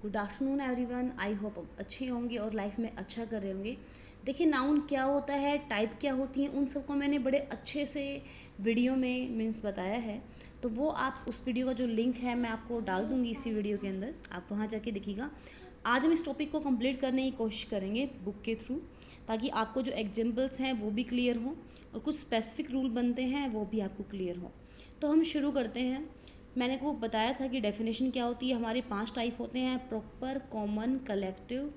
Good afternoon everyone. I hope अच्छे होंगे और लाइफ में अच्छा कर रहे होंगे। देखिए, नाउन क्या होता है, टाइप क्या होती हैं, उन सबको मैंने बड़े अच्छे से वीडियो में मीन्स बताया है। तो वो आप उस वीडियो का जो लिंक है मैं आपको डाल दूंगी इसी वीडियो के अंदर, आप वहाँ जाके देखिएगा। आज हम इस टॉपिक को कंप्लीट करने की कोशिश करेंगे बुक के थ्रू, ताकि आपको जो एग्जाम्पल्स हैं वो भी क्लियर हों और कुछ स्पेसिफिक रूल बनते हैं वो भी आपको क्लियर हो। तो हम शुरू करते हैं। मैंने को बताया था कि डेफिनेशन क्या होती है। हमारे 5 टाइप होते हैं: proper, common, collective,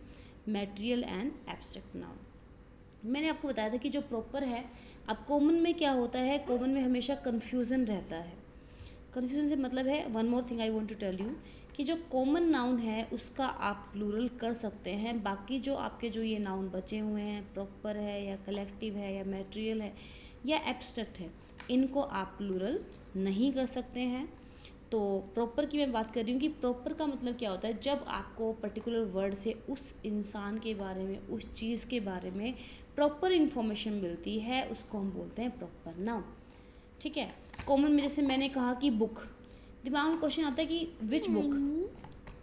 material and abstract noun. मैंने आपको बताया था कि जो प्रॉपर है, अब कॉमन में क्या होता है, कॉमन में हमेशा कन्फ्यूज़न रहता है। कन्फ्यूजन से मतलब है, one more thing I want to tell you, कि जो कॉमन नाउन है उसका आप प्लूरल कर सकते हैं। बाकी जो आपके जो ये नाउन बचे हुए हैं, प्रॉपर है या कलेक्टिव है या मटेरियल है या एब्स्ट्रैक्ट है, इनको आप प्लूरल नहीं कर सकते हैं। तो प्रॉपर की मैं बात कर रही हूँ कि प्रॉपर का मतलब क्या होता है, जब आपको पर्टिकुलर वर्ड से उस इंसान के बारे में, उस चीज़ के बारे में प्रॉपर इन्फॉर्मेशन मिलती है, उसको हम बोलते हैं प्रॉपर नाउन। ठीक है। कॉमन में जैसे मैंने कहा कि बुक, दिमाग में क्वेश्चन आता है कि विच बुक,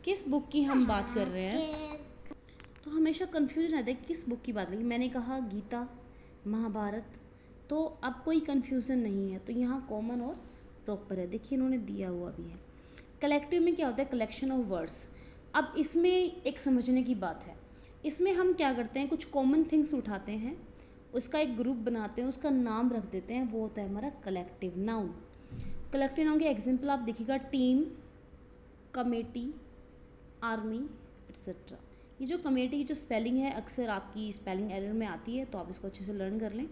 किस बुक की हम बात कर रहे हैं। तो हमेशा कन्फ्यूजन रहता है कि किस बुक की बात है। मैंने कहा गीता, महाभारत, तो अब कोई कन्फ्यूज़न नहीं है। तो यहाँ कॉमन और प्रॉपर है, देखिए इन्होंने दिया हुआ भी है। कलेक्टिव में क्या होता है, कलेक्शन ऑफ वर्ड्स। अब इसमें एक समझने की बात है, इसमें हम क्या करते हैं, कुछ कॉमन थिंग्स उठाते हैं, उसका एक ग्रुप बनाते हैं, उसका नाम रख देते हैं, वो होता है हमारा कलेक्टिव नाउन। कलेक्टिव नाउन के एग्जाम्पल आप देखिएगा: टीम, कमेटी, आर्मी, एट्सेट्रा। ये जो कमेटी की जो स्पेलिंग है अक्सर आपकी स्पेलिंग एरर में आती है, तो आप इसको अच्छे से लर्न कर लें।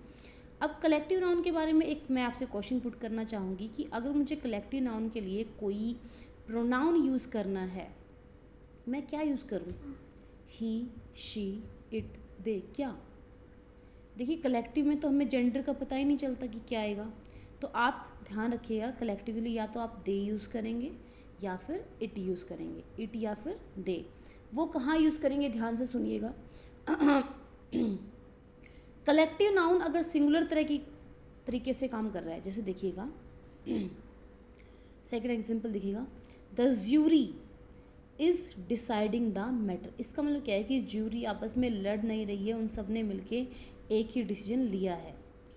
अब कलेक्टिव नाउन के बारे में एक मैं आपसे क्वेश्चन पुट करना चाहूँगी कि अगर मुझे कलेक्टिव नाउन के लिए कोई प्रोनाउन यूज़ करना है, मैं क्या यूज़ करूँ? ही, शी, इट, दे, क्या? देखिए, कलेक्टिव में तो हमें जेंडर का पता ही नहीं चलता कि क्या आएगा। तो आप ध्यान रखिएगा, कलेक्टिव के लिए या तो आप दे यूज़ करेंगे या फिर इट यूज़ करेंगे, इट या फिर दे। वो कहाँ यूज़ करेंगे, ध्यान से सुनिएगा। कलेक्टिव नाउन अगर सिंगुलर तरह की तरीके से काम कर रहा है, जैसे देखिएगा सेकंड एग्जांपल देखिएगा, the jury is deciding the matter. इसका मतलब क्या है कि ज्यूरी आपस में लड़ नहीं रही है, उन सब ने मिलके एक ही डिसीजन लिया है।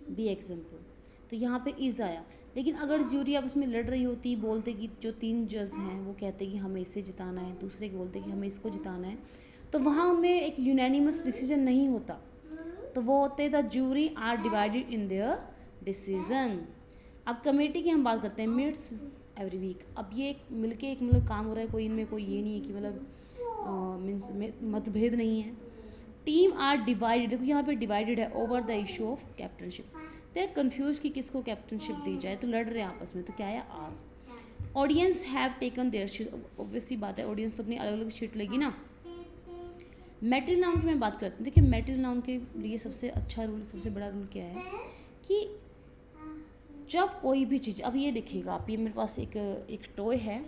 B example. तो यहाँ पे इज़ आया, लेकिन अगर ज्यूरी आपस में लड़ रही होती, बोलते कि जो 3 जज हैं वो कहते कि हमें इसे जिताना है, दूसरे के बोलते कि हमें इसको जिताना है, तो वहाँ उनमें एक यूनैनिमस डिसीजन नहीं होता। तो वो होते the jury are divided in their decision. अब कमेटी की हम बात करते हैं, मीट्स एवरी वीक। अब ये मिलके एक मतलब काम हो रहा है, कोई इनमें कोई ये नहीं है कि मतलब मीन्स मतभेद नहीं है। टीम आर डिवाइडेड, देखो यहाँ पे डिवाइडेड है, over the issue of captaincy. They are confuse कि किसको कैप्टनशिप दी जाए, तो लड़ रहे हैं आपस में, तो क्या है, are. Audience have taken their seat, obviously बात है, ऑडियंस तो अपनी अलग अलग शीट लेगी ना। मैटेरियल नाउन की मैं बात करती हूँ। देखिए, मैटेरियल नाउन के लिए सबसे अच्छा रूल, सबसे बड़ा रूल क्या है कि जब कोई भी चीज़, अब ये देखिएगा आप, ये मेरे पास एक टॉय है।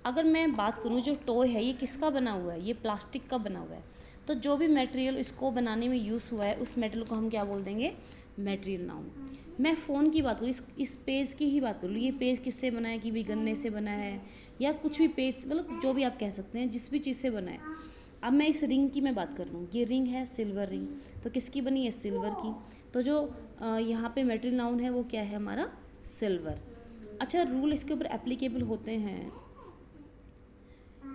अगर मैं बात करूँ, जो टॉय है ये किसका बना हुआ है, ये प्लास्टिक का बना हुआ है। तो जो भी मटेरियल इसको बनाने में यूज़ हुआ है, उस मटेरियल को हम क्या बोल देंगे, मटेरियल नाउन। मैं फ़ोन की बात करूँ, इस पेज की ही बात करूँ, ये पेज किससे बना है, कि भी गन्ने से बना है या कुछ भी पेज, मतलब जो भी आप कह सकते हैं, जिस भी चीज़ से बना है। अब मैं इस रिंग की मैं बात कर रहा हूँ, ये रिंग है सिल्वर रिंग, तो किसकी बनी है, सिल्वर की। तो जो यहाँ पे मटेरियल नाउन है वो क्या है, हमारा सिल्वर। अच्छा, रूल इसके ऊपर एप्लीकेबल होते हैं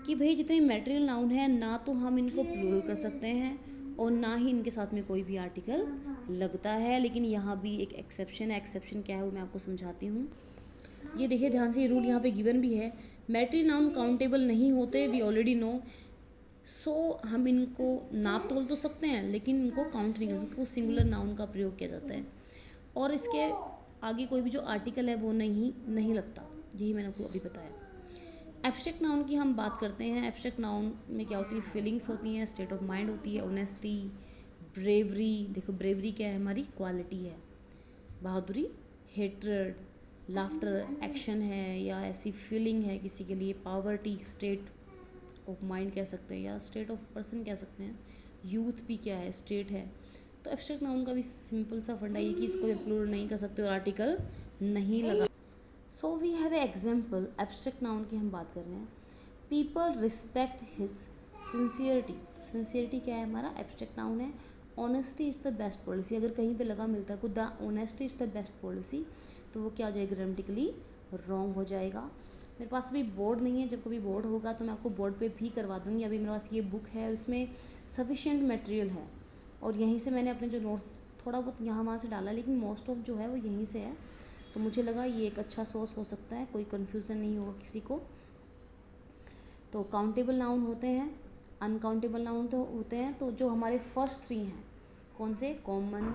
कि भाई जितने मटेरियल नाउन है, ना तो हम इनको प्लूरल कर सकते हैं और ना ही इनके साथ में कोई भी आर्टिकल लगता है। लेकिन यहाँ भी एक एक्सेप्शन है। एक्सेप्शन क्या है वो मैं आपको समझाती हूँ। ये देखिए ध्यान से, ये रूल यहाँ पे गिवन भी है। मटेरियल नाउन काउंटेबल नहीं होते, वी ऑलरेडी नो। सो हम इनको नाप तोल तो सकते हैं, लेकिन इनको काउंट नहीं कर सकते, इनको सिंगुलर नाउन का प्रयोग किया जाता है। और इसके आगे कोई भी जो आर्टिकल है वो नहीं लगता, यही मैंने आपको अभी बताया। एब्स्ट्रैक्ट नाउन की हम बात करते हैं। एब्स्ट्रैक्ट नाउन में क्या होती है, फीलिंग्स होती हैं, स्टेट ऑफ माइंड होती है, ऑनेस्टी, ब्रेवरी। देखो ब्रेवरी क्या है, हमारी क्वालिटी है। बहादुरी, हेट्रेड, लाफ्टर एक्शन है या ऐसी फीलिंग है किसी के लिए। पावर्टी, स्टेट ऑफ माइंड कह सकते हैं या स्टेट ऑफ पर्सन कह सकते हैं। यूथ भी क्या है, स्टेट है। तो एब्स्ट्रैक्ट नाउन का भी सिंपल सा फंडा ये कि इसको इंक्लूड नहीं कर सकते और आर्टिकल नहीं लगा। So we have a example, abstract noun की हम बात कर रहे हैं। People respect his sincerity. तो सिंसियरिटी क्या है हमारा एब्स्ट्रैक्ट नाउन है। Honesty is the best policy, अगर कहीं पे लगा मिलता है को the honesty is the best policy, तो वो क्या हो जाएगा, ग्रामेटिकली रॉन्ग हो जाएगा। मेरे पास अभी बोर्ड नहीं है, जब कभी बोर्ड होगा तो मैं आपको बोर्ड पे भी करवा दूँगी। अभी मेरे पास ये बुक है और इसमें सफिशिएंट मटेरियल है, और यहीं से मैंने अपने जो नोट्स थोड़ा बहुत यहाँ वहाँ से डाला, लेकिन मोस्ट ऑफ जो है वो यहीं से है। तो मुझे लगा ये एक अच्छा सोर्स हो सकता है, कोई कन्फ्यूज़न नहीं होगा किसी को। तो काउंटेबल नाउन होते हैं, अनकाउंटेबल नाउन तो होते हैं। तो जो हमारे फर्स्ट थ्री हैं, कौन से, कॉमन,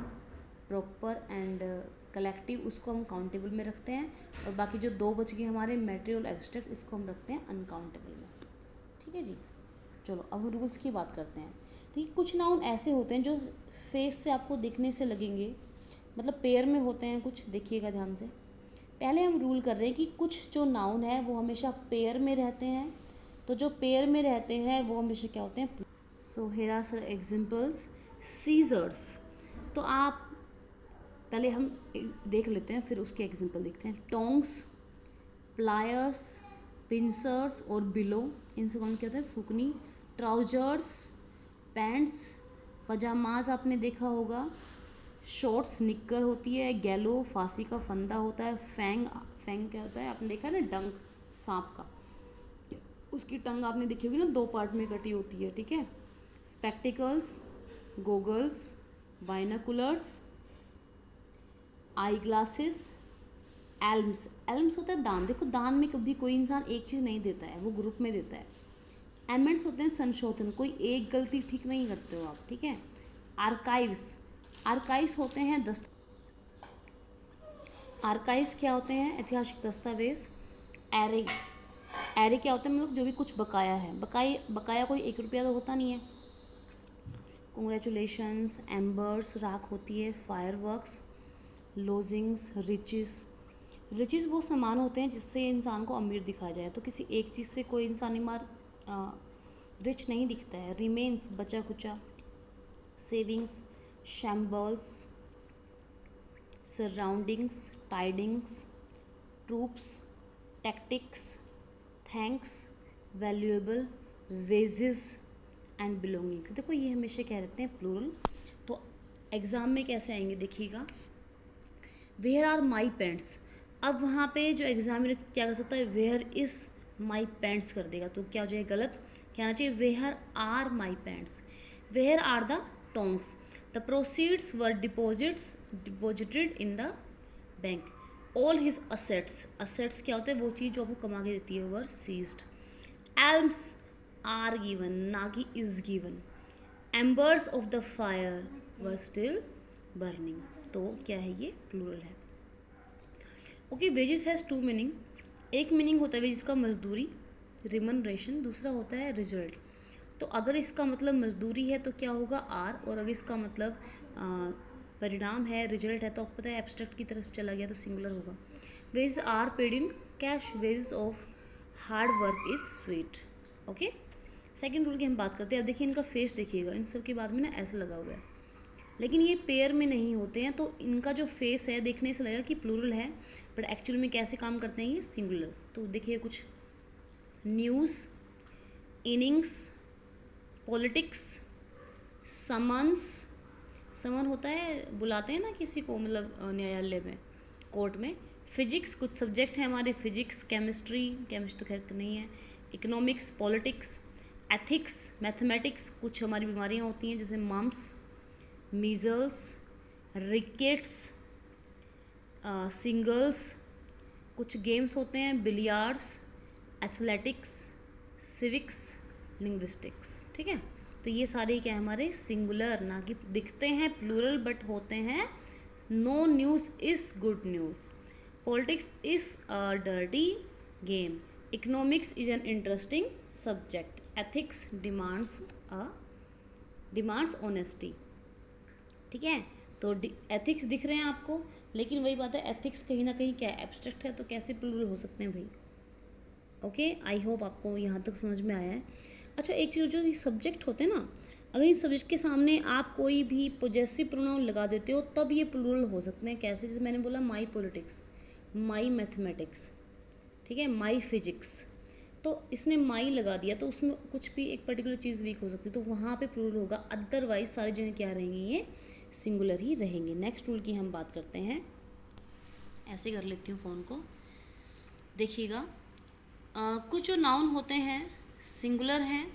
प्रॉपर एंड कलेक्टिव, उसको हम काउंटेबल में रखते हैं, और बाकी जो दो बच गए हमारे मैटेरियल एब्स्ट्रैक्ट, इसको हम रखते हैं अनकाउंटेबल में। ठीक है जी। चलो अब रूल्स की बात करते हैं। ठीक, कुछ नाउन ऐसे होते हैं जो फेस से आपको दिखने से लगेंगे, मतलब पेयर में होते हैं कुछ, देखिएगा ध्यान से। पहले हम रूल कर रहे हैं कि कुछ जो नाउन है वो हमेशा पेयर में रहते हैं। तो जो पेयर में रहते हैं वो हमेशा क्या होते हैं। So here are some examples. Scissors, तो आप पहले हम देख लेते हैं, फिर उसके एग्जांपल देखते हैं। टोंग्स, प्लायर्स, पिंसर्स और बिलो, इनसे कौन क्या होता है, फूकनी। ट्राउजर्स, पैंट्स, पजामाज आपने देखा होगा। शॉर्ट्स, निक्कर होती है। गैलो, फांसी का फंदा होता है। फैंग, फैंग क्या होता है, आपने देखा है ना, डंक, सांप का, उसकी टंग आपने देखी होगी ना, दो पार्ट में कटी होती है। ठीक है। Spectacles, goggles, binoculars, eye glasses, alms, alms होता है दान। देखो दान में कभी कोई इंसान एक चीज़ नहीं देता है, वो ग्रुप में देता है। एमेंड्स होते हैं संशोधन, कोई एक गलती ठीक नहीं करते हो आप। ठीक है। आर्काइव्स, आर्काइव्स होते हैं आर्काइव्स क्या होते हैं, ऐतिहासिक दस्तावेज। एरे, एरे क्या होता है, मतलब जो भी कुछ बकाया है। बकाया कोई 1 रुपया तो होता नहीं है। कॉन्ग्रेचुलेशंस, एम्बर्स, राख होती है। फायरवर्क्स, लोजिंग्स, रिचेस, रिचेस वो सामान होते हैं जिससे इंसान को अमीर दिखाया जाए। तो किसी एक चीज़ से कोई इंसान रिच नहीं दिखता है। रिमेन्स, बचा खुचा। Savings, shambles, surroundings, tidings, troops, tactics, thanks, valuable, wages and belongings. देखो ये हमेशा क्या रहते हैं, प्लूरल। तो एग्ज़ाम में कैसे आएंगे देखिएगा। वेयर आर माई पैंट्स, अब वहाँ पे जो एग्जामिनर क्या कर सकता है, वेयर इज़ माई पैंट्स कर देगा, तो क्या हो जाएगा, गलत। क्या आना चाहिए, where are my pants. Where are the tongs, the proceeds were deposited in the bank. All his assets, assets क्या होता है, वो चीज़ जो आपको कमा के देती है, वर सीज्ड। एल्म्स आर गिवन, ना कि is given. एम्बर्स of the fire were still burning, तो क्या है, ये प्लूरल है। Okay, wages has 2 meaning. एक मीनिंग होता है वेजेस का मजदूरी, रिमनरेशन, दूसरा होता है रिजल्ट। तो अगर इसका मतलब मजदूरी है तो क्या होगा, आर, और अगर इसका मतलब परिणाम है, रिजल्ट है, तो आपको पता है एब्स्ट्रैक्ट की तरफ चला गया तो सिंगुलर होगा। Wages are paid in cash, wages of hard work is sweet. Okay, second rule की हम बात करते हैं। अब देखिए इनका फेस देखिएगा, इन सब के बाद में ना ऐसा लगा हुआ है, लेकिन ये पेयर में नहीं होते हैं, तो इनका जो फेस है देखने से लगेगा कि प्लूरल है, बट एक्चुअली में कैसे काम करते हैं, ये सिंगुलर। तो देखिए कुछ, न्यूज़, इनिंग्स, पॉलिटिक्स, समन्स, समन होता है बुलाते हैं ना किसी को, मतलब न्यायालय में, कोर्ट में। फिजिक्स, कुछ सब्जेक्ट है हमारे, फिजिक्स, केमिस्ट्री, केमिस्ट्री तो खैर नहीं है। इकोनॉमिक्स, पॉलिटिक्स, एथिक्स, मैथमेटिक्स, कुछ हमारी बीमारियाँ होती हैं जैसे मम्स, मीजल्स, रिकेट्स, सिंगल्स, कुछ गेम्स होते हैं, बिलियार्ड्स, एथलेटिक्स, सिविक्स, लिंग्विस्टिक्स। ठीक है। तो ये सारे क्या है हमारे सिंगुलर, ना कि दिखते हैं प्लूरल बट होते हैं। No news is good news. Politics is a dirty game. Economics is an interesting subject. Ethics demands honesty. ठीक है। तो एथिक्स दिख रहे हैं आपको, लेकिन वही बात है, एथिक्स कहीं ना कहीं क्या एब्स्ट्रैक्ट है, तो कैसे प्लूरल हो सकते हैं भाई। ओके, आई होप आपको यहाँ तक समझ में आया है। अच्छा, एक चीज़, जो ये सब्जेक्ट होते हैं ना, अगर इन सब्जेक्ट के सामने आप कोई भी पोजेसिव प्रोनाउन लगा देते हो तब ये प्लूरल हो सकते हैं। कैसे, जैसे मैंने बोला माई पॉलिटिक्स, माई मैथमेटिक्स, ठीक है, माई फिजिक्स, तो इसने माई लगा दिया तो उसमें कुछ भी एक पर्टिकुलर चीज़ वीक हो सकती है, तो वहाँ पे प्लूरल होगा। अदरवाइज सारी जगह क्या रहेंगी, ये सिंगुलर ही रहेंगे। नेक्स्ट रूल की हम बात करते हैं। ऐसे कर लेती हूँ फ़ोन को, देखिएगा। कुछ जो नाउन होते हैं सिंगुलर हैं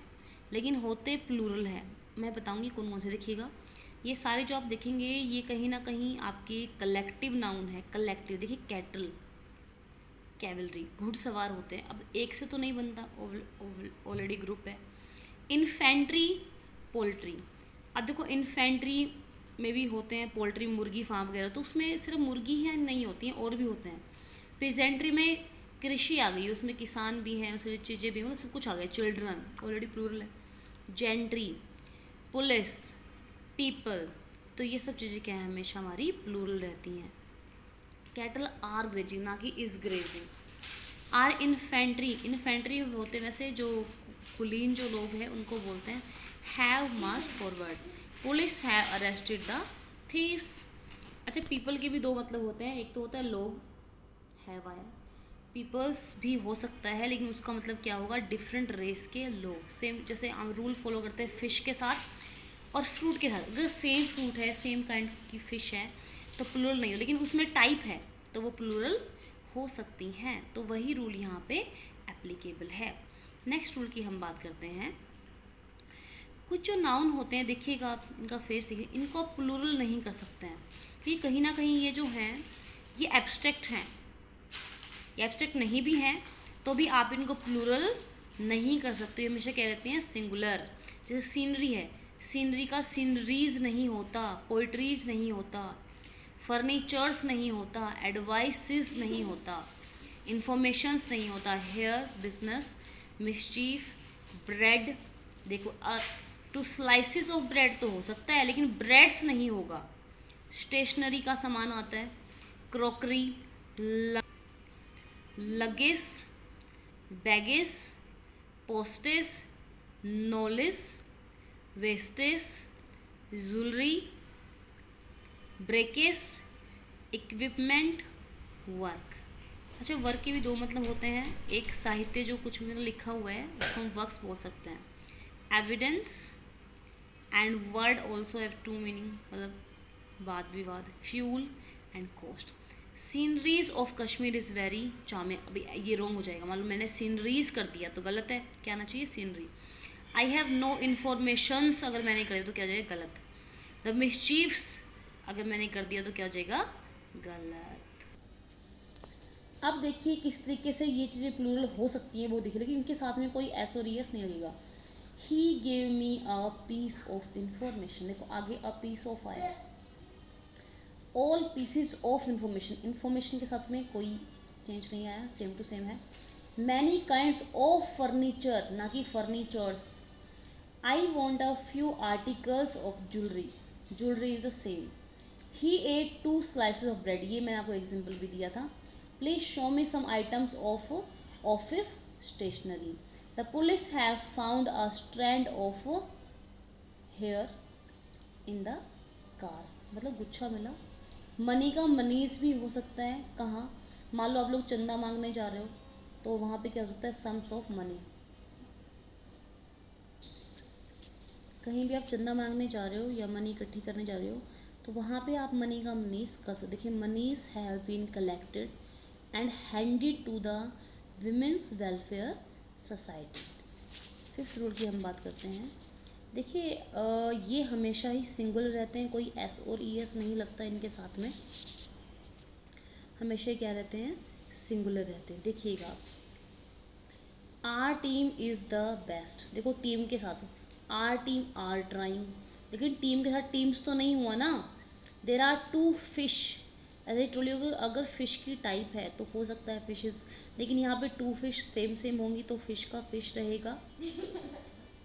लेकिन होते प्लूरल हैं। मैं बताऊँगी कौन कौन से। देखिएगा, ये सारे जो आप देखेंगे ये कहीं ना कहीं आपके कलेक्टिव नाउन है। कलेक्टिव, देखिए कैटल, कैवलरी, घुड़सवार होते हैं। अब एक से तो नहीं बनता, ऑलरेडी ग्रुप है। Infantry, poultry. अब देखो इन्फेंट्री में भी होते हैं पोल्ट्री, मुर्गी फार्म वगैरह, तो उसमें सिर्फ मुर्गी ही नहीं होती हैं, और भी होते हैं। पेजेंट्री में कृषि आ गई, उसमें किसान भी हैं, उसमें चीज़ें भी, मतलब सब कुछ आ गया। चिल्ड्रन ऑलरेडी प्लूरल है। जेंट्री, पुलिस, पीपल, तो ये सब चीज़ें क्या है, हमेशा हमारी प्लूरल रहती हैं। कैटल आर ग्रेजिंग, ना कि is grazing. Are infantry, infantry होते वैसे जो कुलीन जो लोग हैं उनको बोलते हैं। Have March forward, police have arrested the thieves. अच्छा, पीपल के भी दो मतलब होते हैं, एक तो होता है लोग, हैव आया। पीपल्स भी हो सकता है लेकिन उसका मतलब क्या होगा, डिफरेंट रेस के लोग। सेम जैसे हम रूल फॉलो करते हैं फिश के साथ और फ्रूट के साथ। अगर सेम फ्रूट है, सेम काइंड की फ़िश है तो प्लूरल नहीं हो, लेकिन उसमें टाइप है तो वो प्लूरल हो सकती हैं। तो वही रूल यहाँ पे एप्लीकेबल है। नेक्स्ट रूल की हम बात करते हैं। कुछ जो नाउन होते हैं, देखिएगा आप इनका फेस देखिए, इनको आप प्लूरल नहीं कर सकते हैं क्योंकि कहीं ना कहीं ये जो है ये एब्स्ट्रैक्ट हैं। ये एब्स्ट्रैक्ट नहीं भी हैं तो भी आप इनको प्लूरल नहीं कर सकते, ये हमेशा क्या रहते हैं, सिंगुलर। जैसे सीनरी है, सीनरी का सीनरीज नहीं होता, पोइट्रीज नहीं होता, फर्नीचर्स नहीं होता, एडवाइसेस नहीं होता, इंफॉर्मेशंस नहीं होता, हेयर, बिजनेस, मिस्चीफ, ब्रेड। देखो, टू स्लाइसिस ऑफ ब्रेड तो हो सकता है लेकिन ब्रेड्स नहीं होगा। स्टेशनरी का सामान आता है, crockery, luggage, baggage, postage, knowledge, wastage, jewellery, breakage, equipment, work. अच्छा, वर्क के भी दो मतलब होते हैं। एक साहित्य जो कुछ में लिखा हुआ है उसको हम वर्क्स बोल सकते हैं। Evidence and word also have two meaning, मतलब वाद विवाद। Fuel and cost. Sceneries of Kashmir is very charming. अभी ये रॉन्ग हो जाएगा, मालूम, मैंने सीनरीज कर दिया तो गलत है, क्या आना चाहिए, scenery. I have no informations अगर मैंने कर दिया तो क्या हो जाएगा, गलत। द मिसचीफ्स अगर मैंने कर दिया तो क्या हो जाएगा, गलत। अब देखिए किस तरीके से ये चीज़ें प्लूरल हो सकती हैं वो देखिए, लेकिन इनके साथ में कोई एस और ईएस नहीं लगेगा। He gave me a piece of information, देखो आगे अ पीस ऑफ आया। All pieces of information, information के साथ में कोई चेंज नहीं आया, सेम टू सेम है। मैनी काइंड्स ऑफ फर्नीचर, ना कि furnitures. I want a few articles of jewellery, jewellery is the same. He ate 2 slices of bread, ये मैंने आपको एग्जाम्पल भी दिया था। Please show me some items of office stationery. The police have found a strand of hair in the car, मतलब गुच्छा मिला। Money का मनीज भी हो सकता है, कहाँ, मान लो आप लोग चंदा मांगने जा रहे हो तो वहाँ पे क्या हो सकता है, सम्स ऑफ मनी। कहीं भी आप चंदा मांगने जा रहे हो या मनी इकट्ठी करने जा रहे हो तो वहाँ पे आप मनी का मनीज कर सकते। देखिए, monies have been collected and handed to the women's welfare society. Fifth rule की हम बात करते हैं। देखिए, ये हमेशा ही सिंगुलर रहते हैं, कोई एस और ई एस नहीं लगता इनके साथ में, हमेशा क्या रहते हैं, सिंगुलर रहते हैं। देखिएगा आप, our team is the best, देखो टीम के साथ आर टीम आर ट्राइंग, लेकिन टीम के साथ टीम्स तो नहीं हुआ ना। देर आर 2 फिश, ऐसे टोली अगर फ़िश की टाइप है तो हो सकता है फिशेस, लेकिन यहाँ पे 2 फिश सेम सेम होंगी तो फिश का फिश रहेगा,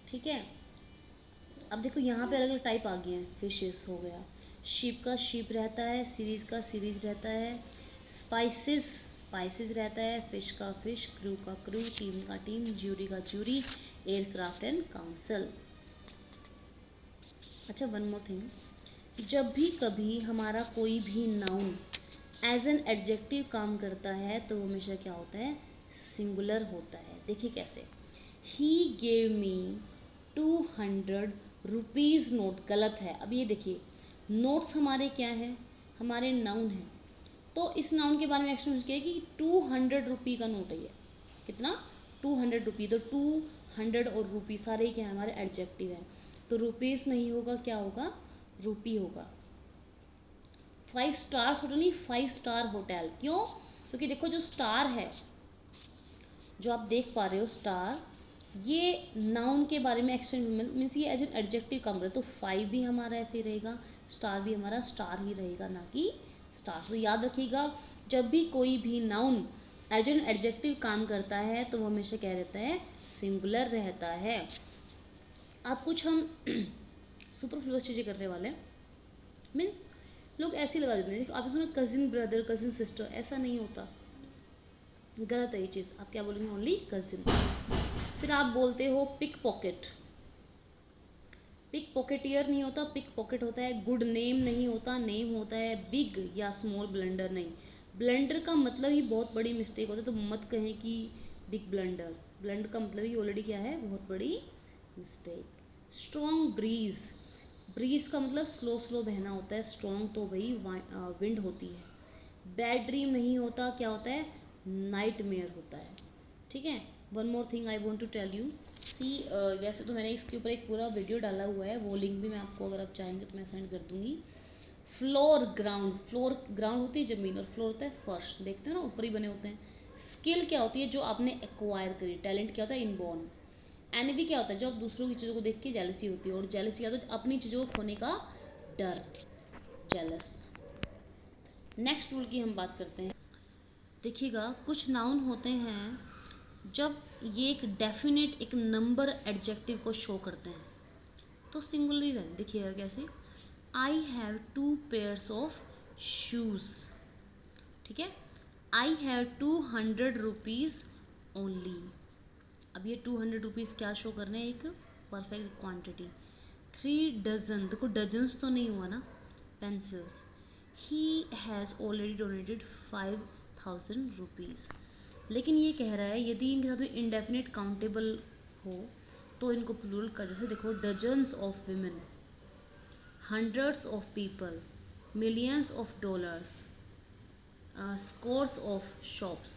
ठीक है। अब देखो यहाँ पे अलग अलग टाइप आ गए हैं, फिशेस हो गया, शिप का शिप रहता है, सीरीज़ का सीरीज़ रहता है, स्पाइसेस स्पाइसेस रहता है, फिश का फिश, क्रू का क्रू, टीम का टीम, ज्यूरी का ज्यूरी, एयरक्राफ्ट एंड काउंसिल। अच्छा, वन मोर थिंग, जब भी कभी हमारा कोई भी नाउन एज एन एडजेक्टिव काम करता है तो हमेशा क्या होता है, सिंगुलर होता है। देखिए कैसे, ही गेव मी 200 रुपीज़ नोट, गलत है। अब ये देखिए, नोट्स हमारे क्या है, हमारे नाउन है, तो इस नाउन के बारे में एक्शन किया है कि 200 रुपी का नोट है ये। कितना, 200 रुपी। तो 200 और रुपी सारे ही क्या है, हमारे एडजेक्टिव हैं, तो रुपीज़ नहीं होगा, क्या होगा, रुपी होगा। 5 स्टार्स होटल नहीं, 5 स्टार होटल। क्यों, क्योंकि देखो जो स्टार है, जो आप देख पा रहे हो स्टार, ये नाउन के बारे में एक्सटेंड मीन्स ये एज एन एडजेक्टिव काम करे, तो 5 भी हमारा ऐसे ही रहेगा, स्टार भी हमारा स्टार ही रहेगा, ना कि स्टार। तो याद रखिएगा, जब भी कोई भी नाउन एज एन एडजेक्टिव काम करता है तो वो हमेशा क्या रहता है, सिंगुलर रहता है। आप कुछ हम सुपरफ्लुअस चीज़ें करने वाले हैं, मीन्स लोग ऐसे ही लगा देते हैं, आप सुनो कजिन ब्रदर, कजिन सिस्टर, ऐसा नहीं होता, गलत है ये चीज़। आप क्या बोलेंगे, ओनली कजिन। फिर आप बोलते हो पिक पॉकेट, पिक पॉकेटियर नहीं होता, पिक पॉकेट होता है। गुड नेम नहीं होता, नेम होता है बिग या स्मॉल ब्लंडर नहीं। ब्लंडर का मतलब ही बहुत बड़ी मिस्टेक होता है, तो मत कहें कि बिग ब्लंडर, ब्लंडर का मतलब ही ऑलरेडी क्या है, बहुत बड़ी मिस्टेक। स्ट्रॉन्ग ब्रीज, ब्रीज का मतलब स्लो स्लो बहना होता है, स्ट्रॉन्ग तो भाई विंड होती है। बैड ड्रीम नहीं होता, क्या होता है, नाइटमेयर होता है। ठीक है, one more thing I want to tell you, see वैसे तो मैंने इसके ऊपर एक पूरा वीडियो डाला हुआ है, वो लिंक भी मैं आपको अगर आप चाहेंगे तो मैं सेंड कर दूंगी। फ्लोर ग्राउंड, फ्लोर ग्राउंड होती है ज़मीन और फ्लोर होता है फर्श, देखते हो ना ऊपर ही बने होते हैं। स्किल क्या होती है, जो आपने एक्वायर करी, टैलेंट क्या होता है, इनबॉर्न। एनवी क्या होता है, जो आप दूसरों की चीज़ों को देख के जेलसी होती है, और जेलसी क्या होता है, अपनी चीज़ों को खोने का डर, जेलस। नेक्स्ट रूल की हम बात करते हैं। देखिएगा, कुछ नाउन होते हैं जब ये एक डेफिनेट एक नंबर एडजेक्टिव को शो करते हैं तो सिंगुलर ही रहते। देखिएगा कैसे, I have 2 pairs of shoes, ठीक है, आई हैव 200 रुपीज़ ओनली। अब ये 200 रुपीज़ क्या शो कर रहे हैं, एक परफेक्ट क्वांटिटी। 3 डजन, देखो डजन्स तो नहीं हुआ ना, pencils. He has already donated 5000 rupees. लेकिन ये कह रहा है यदि इनके साथ में इंडेफिनिट काउंटेबल हो तो इनको प्लूरल का, जैसे देखो dozens of women, hundreds of people, millions of dollars, scores of shops,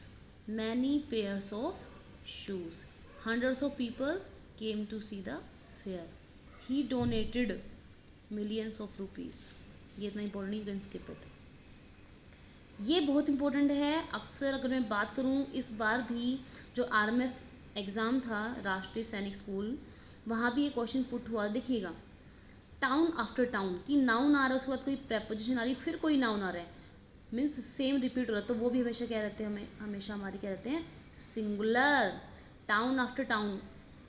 many pairs of shoes, hundreds of people came to see the fair, he donated millions of rupees। ये इतना important, you can skip it. ये बहुत important है। अक्सर अगर मैं बात करूँ, इस बार भी जो आरएमएस एग्ज़ाम था, राष्ट्रीय सैनिक स्कूल, वहाँ भी ये क्वेश्चन पुट हुआ। देखिएगा, टाउन आफ्टर टाउन की नाउन आ रहा है, उसके बाद कोई प्रेपोजिशन आ रही है, फिर कोई नाउन आ रहा है, मीन्स सेम रिपीट हो रहा है, तो वो भी हमेशा क्या रहते हैं, हमें हमेशा हमारी क्या रहते हैं, singular. Town after town,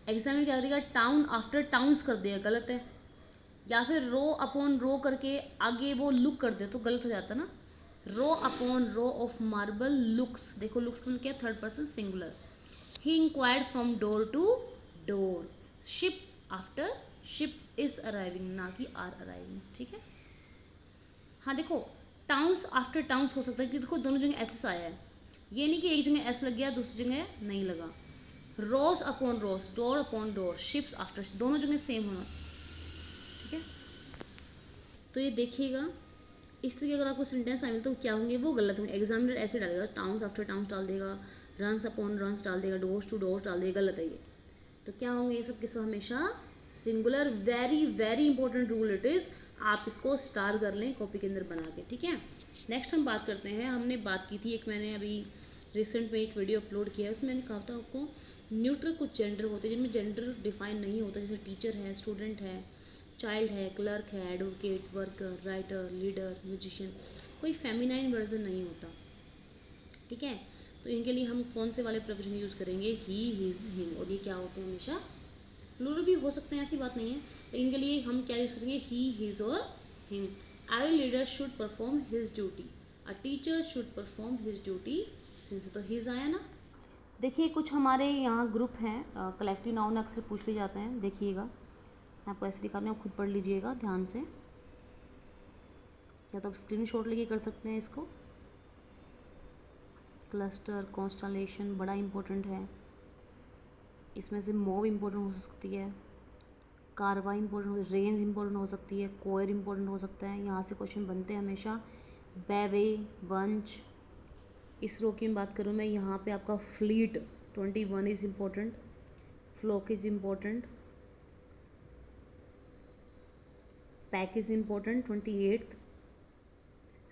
exam में क्या करेगा, टाउन आफ्टर टाउन्स कर देगा, गलत है। या फिर रो अपॉन रो करके आगे वो लुक कर दे तो गलत हो जाता ना। Row upon row of marble looks, देखो लुक्स का मतलब क्या, third person singular. He inquired from door to door. Ship after ship is arriving, ना कि आर अराइविंग, ठीक है। हाँ देखो, टाउन्स आफ्टर टाउन्स हो सकता है कि देखो दोनों जगह एस आया है, ये नहीं कि एक जगह एस लग गया दूसरी जगह नहीं लगा। Rose upon rose, door upon door, ships after, दोनों जगह सेम होना, ठीक है। तो ये देखिएगा, इस तरीके अगर आपको सेंटेंस आए तो क्या होंगे, वो गलत होंगे। एग्जामिनर ऐसे डालेगा, टाउन्स आफ्टर टाउन्स डाल देगा, रन्स अपॉन रन्स डाल देगा, डोर्स टू डोर्स डाल देगा, गलत है ये। तो क्या होंगे ये सब के सब हमेशा singular. Very very important rule it is, आप इसको स्टार कर लें कॉपी के अंदर बना के, ठीक है। नेक्स्ट हम बात करते हैं, हमने बात की थी एक, मैंने अभी रिसेंट में एक वीडियो अपलोड किया है, उसमें मैंने कहा था आपको न्यूट्रल कुछ जेंडर होते हैं जिनमें जेंडर डिफाइन नहीं होता, जैसे टीचर है, स्टूडेंट है, चाइल्ड है, क्लर्क है, advocate, worker, writer, leader, musician, कोई फेमिनाइन वर्जन नहीं होता, ठीक है। तो इनके लिए हम कौन से वाले प्रपोजिशन यूज़ करेंगे, ही, हिज, हिम, और ये क्या होते हैं हमेशा प्लूरल भी हो सकते हैं, ऐसी बात नहीं है, तो इनके लिए हम क्या यूज़ करेंगे, ही, हिज और him. Every leader should perform his duty, a teacher should perform his duty since, तो हिज आया ना। देखिए कुछ हमारे यहाँ ग्रुप हैं, कलेक्टिव नाउन अक्सर पूछ ले जाते हैं, देखिएगा मैं आपको ऐसे दिखा रही हूँ, आप खुद पढ़ लीजिएगा ध्यान से, या तो आप स्क्रीनशॉट लेके कर सकते हैं इसको। क्लस्टर, कॉन्स्टलेशन बड़ा इंपॉर्टेंट है, इसमें से मोब इम्पोर्टेंट हो सकती है, कारवा इम्पोर्टेंट हो, रेंज इम्पोर्टेंट हो सकती है, कोयर इम्पोर्टेंट हो सकता है। यहाँ से क्वेश्चन बनते हैं हमेशा। बैवे, बंच। इसरो की बात करूँ मैं, यहाँ पे आपका fleet 21 is important, flock is important, pack is important 28th,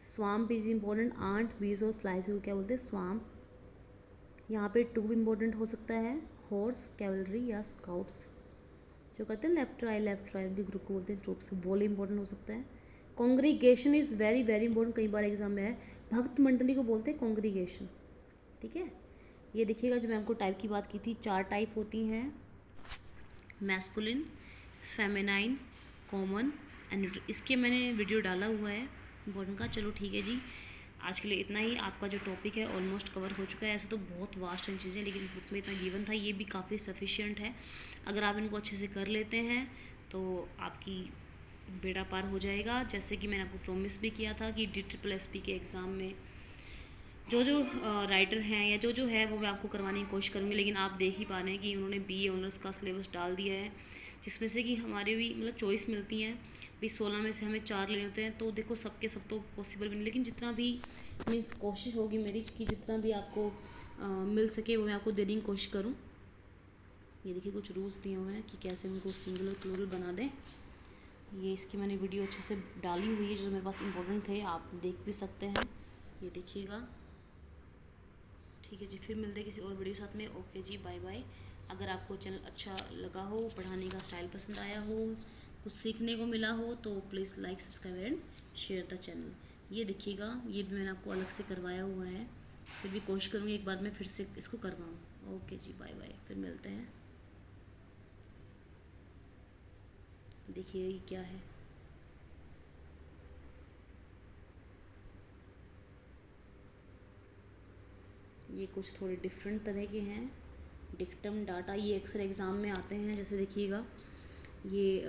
swamp is important, ant, bees और फ्लाइज को क्या बोलते हैं, स्वाम्प। यहाँ पे टू इम्पोर्टेंट हो सकता है, हॉर्स, कैवलरी या स्काउट्स जो करते हैं लेफ्ट राइट भी ग्रुप को बोलते हैं ट्रूप्स, वो इम्पोर्टेंट हो सकता है। Congregation is very very important, कई बार एग्जाम में है, भक्त मंडली को बोलते हैं कॉन्ग्रीगेशन। ठीक है, ये देखिएगा जो मैं आपको टाइप की बात की थी, 4 टाइप होती हैं, मैस्कुलिन, फेमिनाइन, कॉमन एंड, इसके मैंने वीडियो डाला हुआ है इम्पोर्टेंट का। चलो ठीक है जी, आज के लिए इतना ही। आपका जो टॉपिक है ऑलमोस्ट कवर हो चुका है। ऐसा तो बहुत वास्ट है चीज़ें, लेकिन इस बुक में इतना गिवन था, ये भी काफ़ी सफिशिएंट है। अगर आप इनको अच्छे से कर लेते हैं तो आपकी बेड़ा पार हो जाएगा। जैसे कि मैंने आपको प्रॉमिस भी किया था कि DSSP के एग्ज़ाम में जो राइटर हैं या जो है वो मैं आपको करवाने की कोशिश करूँगी। लेकिन आप देख ही पा रहे हैं कि उन्होंने BA ऑनर्स का सिलेबस डाल दिया है, जिसमें से कि हमारे भी मतलब चॉइस मिलती हैं भी 16 में से हमें 4 लेने होते हैं। तो देखो सबके सब तो पॉसिबल भी नहीं, लेकिन जितना भी मीन्स कोशिश होगी मेरी कि जितना भी आपको मिल सके वो मैं आपको देने की कोशिश करूँ। ये देखिए कुछ रूल्स दिए हुए हैं कि कैसे उनको सिंगुलर प्लूरल बना दें। ये इसकी मैंने वीडियो अच्छे से डाली हुई है, जो मेरे पास इंपॉर्टेंट थे, आप देख भी सकते हैं, ये देखिएगा। ठीक है जी, फिर मिलते हैं किसी और वीडियो साथ में। ओके जी, बाय बाय। अगर आपको चैनल अच्छा लगा हो, पढ़ाने का स्टाइल पसंद आया हो, कुछ सीखने को मिला हो, तो please like, subscribe and share the channel. ये देखिएगा, ये भी मैंने आपको अलग से करवाया हुआ है, फिर भी कोशिश करूँगी एक बार मैं फिर से इसको करवाऊँ। ओके जी, बाय बाय, फिर मिलते हैं। देखिए ये क्या है, ये कुछ थोड़े डिफरेंट तरह के हैं। डिक्टम, डाटा, ये अक्सर एग्ज़ाम में आते हैं। जैसे देखिएगा ये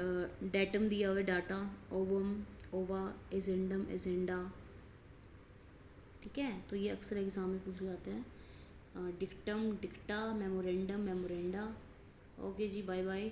डेटम दिया हुआ है, डाटा, ओवम, ओवा, एजेंडम, एजेंडा। ठीक है, तो ये अक्सर एग्ज़ाम में पूछे जाते हैं। Dictum, dicta, memorandum, memoranda. Okay जी, बाय बाय।